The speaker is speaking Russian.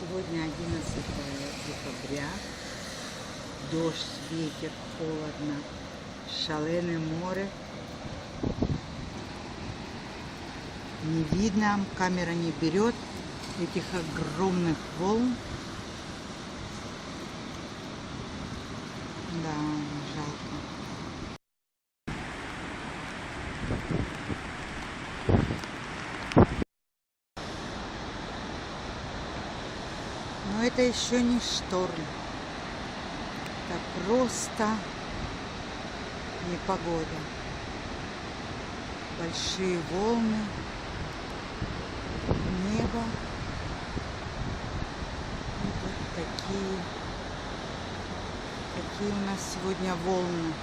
Сегодня 11 декабря. Дождь, ветер, холодно, шаленое море. Не видно, камера не берет этих огромных волн. Да, жалко. Но это еще не шторм. Это просто непогода. Большие волны, небо. И вот такие у нас сегодня волны.